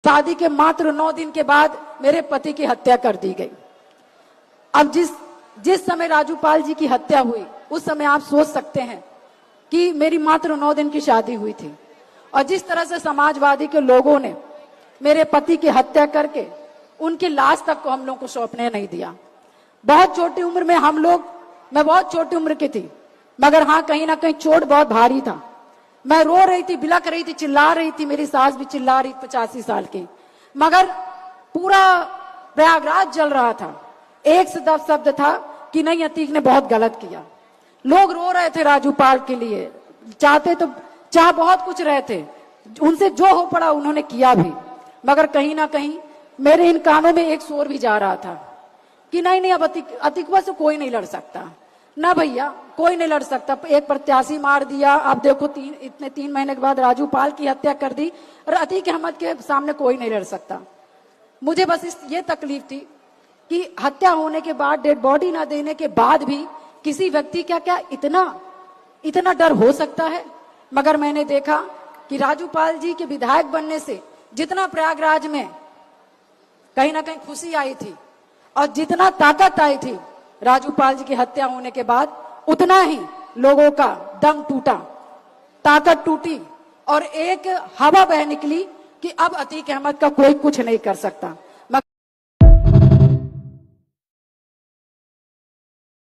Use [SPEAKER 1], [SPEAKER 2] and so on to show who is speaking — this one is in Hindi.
[SPEAKER 1] शादी के मात्र 9 दिन के बाद मेरे पति की हत्या कर दी गई। अब जिस समय राजू पाल जी की हत्या हुई, उस समय आप सोच सकते हैं कि मेरी मात्र 9 दिन की शादी हुई थी, और जिस तरह से समाजवादी के लोगों ने मेरे पति की हत्या करके उनकी लाश तक को हम लोग को सौंपने नहीं दिया। बहुत छोटी उम्र में मैं बहुत छोटी उम्र की थी, मगर हाँ, कहीं ना कहीं चोट बहुत भारी था। मैं रो रही थी, बिलख रही थी, चिल्ला रही थी, मेरी सास भी चिल्ला रही, 85 साल की, मगर पूरा प्रयागराज जल रहा था। एक शब्द था कि नहीं, अतीक ने बहुत गलत किया। लोग रो रहे थे राजू पाल के लिए, चाह बहुत कुछ रहे थे, उनसे जो हो पड़ा उन्होंने किया भी, मगर कहीं ना कहीं मेरे इन कानों में एक शोर भी जा रहा था कि नहीं, अब अतीकवा से कोई नहीं लड़ सकता, ना भैया, कोई नहीं लड़ सकता। एक प्रत्याशी मार दिया, अब देखो 3 महीने के बाद राजू पाल की हत्या कर दी, और अतीक अहमद के सामने कोई नहीं लड़ सकता। मुझे बस ये तकलीफ थी कि हत्या होने के बाद, डेड बॉडी ना देने के बाद भी किसी व्यक्ति का क्या इतना डर हो सकता है। मगर मैंने देखा कि राजू पाल जी के विधायक बनने से जितना प्रयागराज में कहीं ना कहीं खुशी आई थी और जितना ताकत आई थी राजू पाल जी की हत्या होने के बाद, उतना ही लोगों का दम टूटा, ताकत टूटी, और एक हवा बह निकली कि अब अतीक अहमद का कोई कुछ नहीं कर सकता।